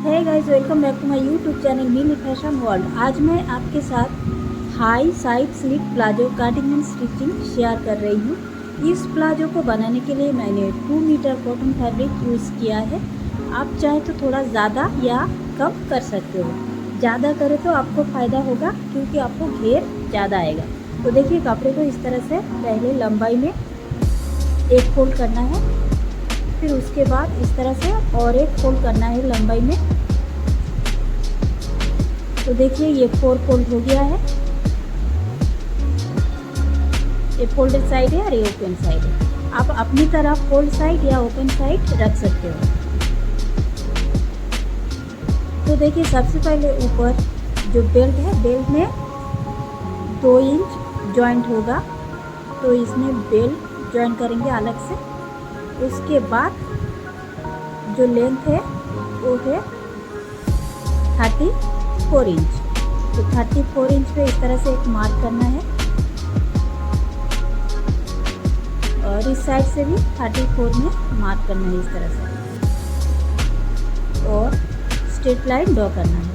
Hey guys, welcome back to my YouTube channel Mini Fashion World. आज मैं आपके साथ high side slit palazzo cutting and stitching share कर रही हूँ। इस प्लाजो को बनाने के लिए मैंने 2 मीटर कॉटन फैब्रिक यूज़ किया है। आप चाहे तो थोड़ा ज़्यादा या कम कर सकते हो। ज़्यादा करें तो आपको फ़ायदा होगा क्योंकि आपको घेर ज़्यादा आएगा। तो देखिए, कपड़े को इस तरह से पहले लंबाई में एक फोल्ड करना है, फिर उसके बाद इस तरह से और एक फोल्ड करना है लंबाई में। तो देखिए, ये 4 फोल्ड हो गया है। ये फोल्डेड साइड है और ये ओपन साइड है। आप अपनी तरफ फोल्ड साइड या ओपन साइड रख सकते हो। तो देखिए, सबसे पहले ऊपर जो बेल्ट है, बेल्ट में 2 इंच जॉइंट होगा, तो इसमें बेल्ट जॉइन करेंगे अलग से। उसके बाद जो लेंथ है वो है 34 इंच। तो 34 इंच पे इस तरह से एक मार्क करना है और इस साइड से भी 34 में मार्क करना है इस तरह से, और स्ट्रेट लाइन ड्रॉ करना है।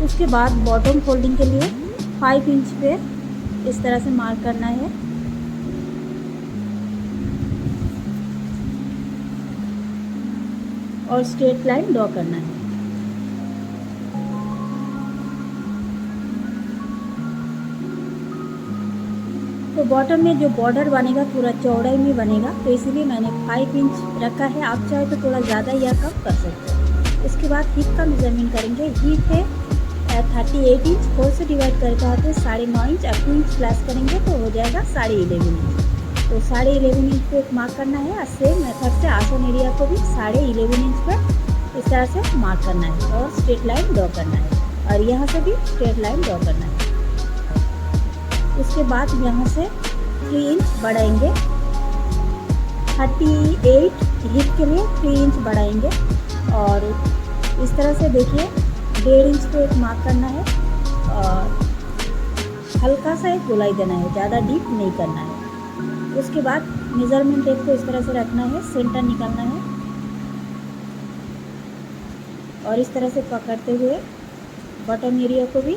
उसके बाद बॉटम फोल्डिंग के लिए 5 इंच पे इस तरह से मार्क करना है और स्ट्रेट लाइन ड्रॉ करना है। तो बॉटम में जो बॉर्डर बनेगा पूरा चौड़ाई में बनेगा, तो इसीलिए मैंने 5 इंच रखा है। आप चाहे तो थोड़ा ज़्यादा या कम कर सकते हो। इसके बाद हिप का मेजरमेंट करेंगे। हिप है 38 इंच, 4 से डिवाइड करके आते हैं 9.5 इंच। अब 2 इंच प्लस करेंगे तो हो जाएगा 11.5 इंच। तो 11.5 इंच पे एक मार्क करना है और सेम मेथड से आसन एरिया को भी 11.5 इंच पे इस तरह से मार्क करना है और स्ट्रेट लाइन ड्रॉ करना है, और यहाँ से भी स्ट्रेट लाइन ड्रॉ करना है। उसके बाद यहाँ से 3 इंच बढ़ाएंगे। 38 हिप के लिए 3 इंच बढ़ाएंगे और इस तरह से देखिए 1.5 इंच पे एक मार्क करना है और हल्का सा एक गोलाई देना है, ज़्यादा डीप नहीं करना है। उसके बाद मेजरमेंट टेप को इस तरह से रखना है, सेंटर निकालना है और इस तरह से पकड़ते हुए बॉटम एरिया को भी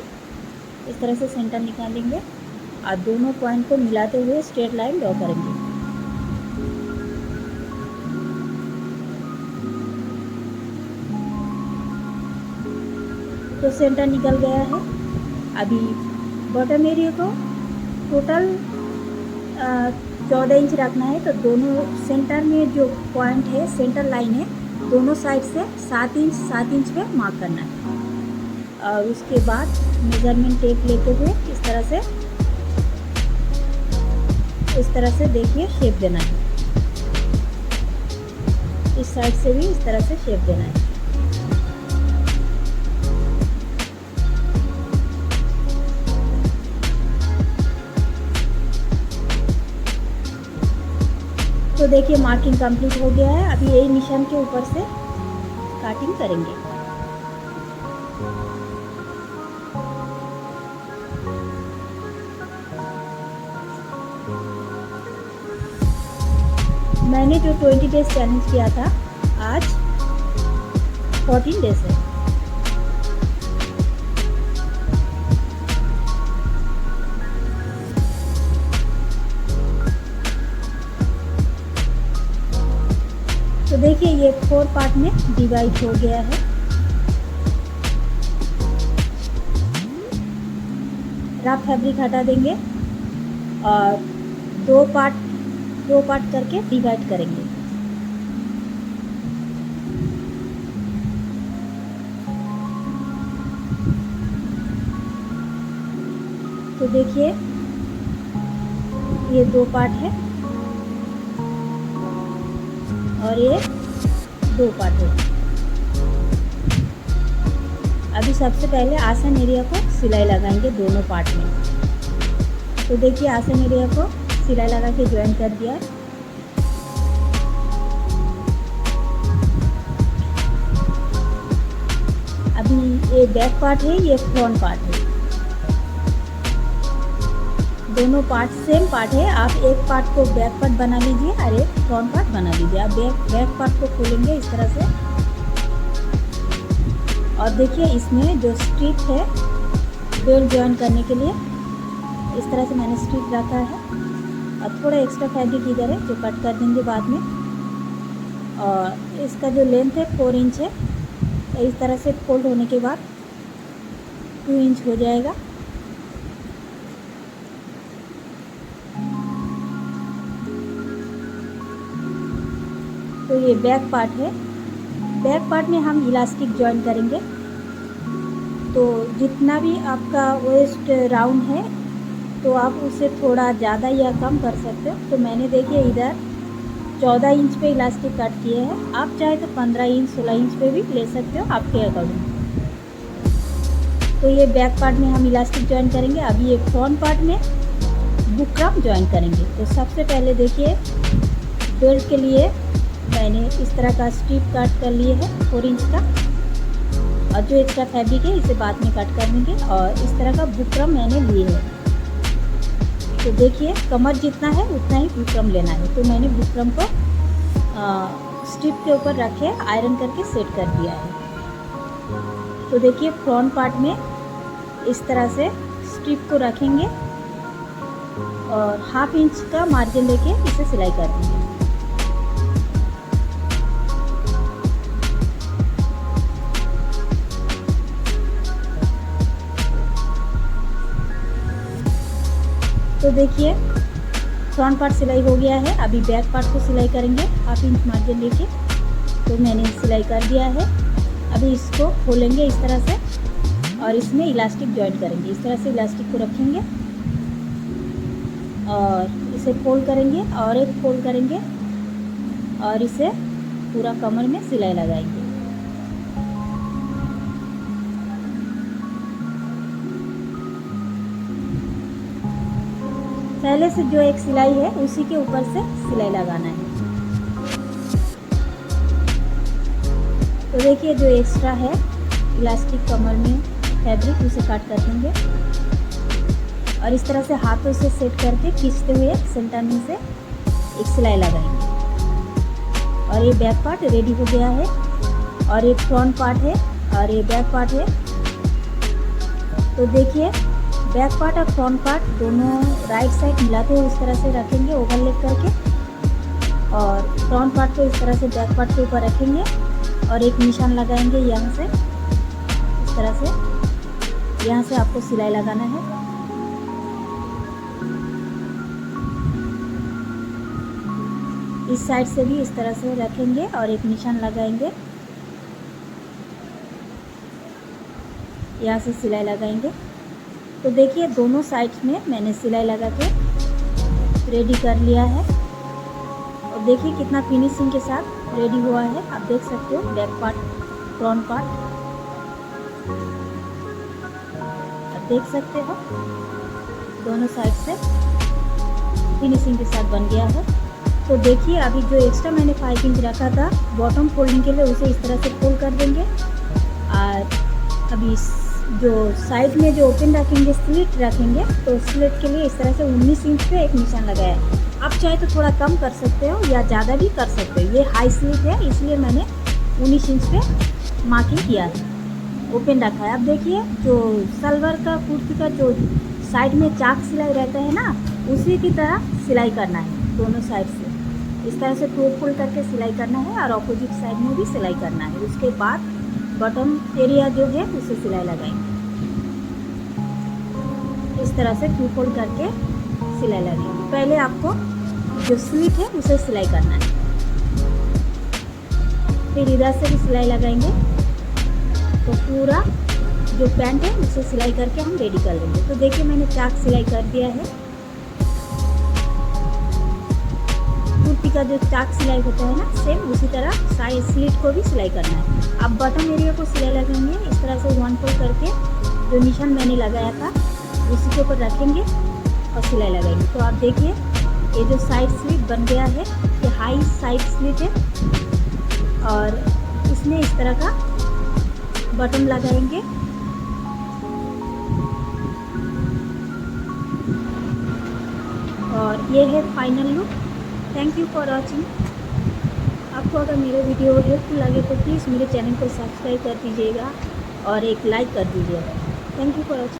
इस तरह से सेंटर निकालेंगे और दोनों पॉइंट को मिलाते हुए स्ट्रेट लाइन ड्रॉ करेंगे। तो सेंटर निकल गया है। अभी बॉटम एरिया को टोटल 14 इंच रखना है। तो दोनों सेंटर में जो पॉइंट है, सेंटर लाइन है, दोनों साइड से 7 इंच पे मार्क करना है और उसके बाद मेजरमेंट टेप लेते हुए इस तरह से देखिए शेप देना है। इस साइड से भी इस तरह से शेप देना है। तो देखिए, मार्किंग कंप्लीट हो गया है। अभी यही निशान के ऊपर से कटिंग करेंगे। मैंने जो 20 डेज चैलेंज किया था, आज 14 डेज है। तो देखिए, ये 4 पार्ट में डिवाइड हो गया है। रफ फैब्रिक हटा देंगे और दो पार्ट करके डिवाइड करेंगे। तो देखिए, ये 2 पार्ट है और ये 2 पार्ट है। अभी सबसे पहले आसन एरिया को सिलाई लगाएंगे दोनों पार्ट में। तो देखिए, आसन एरिया को सिलाई लगा के ज्वाइन कर दिया। अभी ये बैक पार्ट है, ये फ्रंट पार्ट है। दोनों पार्ट सेम पार्ट है। आप एक पार्ट को बैक पार्ट बना लीजिए और एक फ्रंट पार्ट बना लीजिए। आप बैक पार्ट को खोलेंगे इस तरह से, और देखिए इसमें जो स्ट्रिप है बेल्ट जॉइन करने के लिए इस तरह से मैंने स्ट्रिप रखा है। और थोड़ा एक्स्ट्रा फैब्रिक इधर है जो कट कर देंगे बाद में। और इसका जो लेंथ है 4 इंच है। तो इस तरह से फोल्ड होने के बाद 2 इंच हो जाएगा। तो ये बैक पार्ट है। बैक पार्ट में हम इलास्टिक जॉइन करेंगे। तो जितना भी आपका वेस्ट राउंड है तो आप उससे थोड़ा ज़्यादा या कम कर सकते हो। तो मैंने देखिए इधर 14 इंच पे इलास्टिक कट किए हैं। आप चाहे तो 15 इंच 16 इंच पे भी ले सकते हो आपके अकॉर्डिंग। तो ये बैक पार्ट में हम इलास्टिक जॉइन करेंगे। अभी ये फ्रंट पार्ट में बुकरम जॉइन करेंगे। तो सबसे पहले देखिए बेल्ट के लिए मैंने इस तरह का स्ट्रिप कट कर लिए है 4 इंच का, और जो एक्स्ट्रा फैब्रिक है इसे बाद में कट कर लेंगे। और इस तरह का बुकरम मैंने लिए है। तो देखिए कमर जितना है उतना ही बुकरम लेना है। तो मैंने बुकरम को स्ट्रिप के ऊपर रखे आयरन करके सेट कर दिया है। तो देखिए फ्रंट पार्ट में इस तरह से स्ट्रिप को रखेंगे और 1/2 इंच का मार्जिन लेके इसे सिलाई कर देंगे। तो देखिए फ्रंट पार्ट सिलाई हो गया है। अभी बैक पार्ट को सिलाई करेंगे 1/2 इंच मार्जिन लेके। तो मैंने सिलाई कर दिया है। अभी इसको खोलेंगे इस तरह से और इसमें इलास्टिक जॉइन करेंगे। इस तरह से इलास्टिक को रखेंगे और इसे फोल्ड करेंगे और एक फोल्ड करेंगे और इसे पूरा कमर में सिलाई लगाएंगे। पहले से जो एक सिलाई है उसी के ऊपर से सिलाई लगाना है। तो देखिए जो एक्स्ट्रा है इलास्टिक कमर में फैब्रिक उसे कट कर देंगे और इस तरह से हाथों से सेट करके खींचते हुए सेंटर में से एक सिलाई लगाएंगे। और ये बैक पार्ट रेडी हो गया है और ये फ्रंट पार्ट है और ये बैक पार्ट है। तो देखिए बैक पार्ट और फ्रंट पार्ट दोनों राइट साइड मिलाते हुए इस तरह से रखेंगे ओवरलैप करके, और फ्रंट पार्ट को इस तरह से बैक पार्ट के ऊपर रखेंगे और एक निशान लगाएंगे यहाँ से। इस तरह से यहाँ से आपको सिलाई लगाना है। इस साइड से भी इस तरह से रखेंगे और एक निशान लगाएंगे, यहाँ से सिलाई लगाएंगे। तो देखिए दोनों साइड्स में मैंने सिलाई लगा के रेडी कर लिया है और देखिए कितना फिनिशिंग के साथ रेडी हुआ है। आप देख सकते हो बैक पार्ट फ्रंट पार्ट आप देख सकते हो दोनों साइड से फिनिशिंग के साथ बन गया है। तो देखिए अभी जो एक्स्ट्रा मैंने 5 इंच रखा था बॉटम फोल्डिंग के लिए उसे इस तरह से फोल्ड कर देंगे। और अभी जो साइड में जो ओपन रखेंगे स्लिट रखेंगे, तो स्लिट के लिए इस तरह से 19 इंच पे एक निशान लगाया है। आप चाहे तो थोड़ा कम कर सकते हो या ज़्यादा भी कर सकते हो। ये हाई स्लिट है इसलिए मैंने 19 इंच पे मार्किंग किया है, ओपन रखा है। अब देखिए जो सलवार का कुर्ती का जो साइड में चाक सिलाई रहता है ना, उसी की तरह सिलाई करना है दोनों साइड से। इस तरह से फोल्ड करके सिलाई करना है और अपोजिट साइड में भी सिलाई करना है। उसके बाद बॉटम एरिया जो है उसे सिलाई लगाएंगे। इस तरह से 2 फोल्ड करके सिलाई लगाएंगे। पहले आपको जो स्लिट है उसे सिलाई करना है, फिर इधर से भी सिलाई लगाएंगे। तो पूरा जो पैंट है उसे सिलाई करके हम रेडी कर लेंगे। तो देखिए मैंने चाक सिलाई कर दिया है। कुर्ती का जो चाक सिलाई होता है ना, सेम उसी तरह साइड स्लिट को भी सिलाई करना है। अब बटन एरिया को सिलाई लगाएंगे इस तरह से 1 फोल्ड करके जो निशान मैंने लगाया था उसी के ऊपर रखेंगे और सिलाई लगाएंगे। तो आप देखिए ये जो साइड स्लिट बन गया है ये हाई साइड स्लिट है और इसमें इस तरह का बटन लगाएंगे। और ये है final look. Thank you for watching. आपको अगर मेरा वीडियो हेल्पफुल लगे तो प्लीज़ मेरे चैनल को सब्सक्राइब कर दीजिएगा और एक लाइक कर दीजिएगा। Thank you for watching.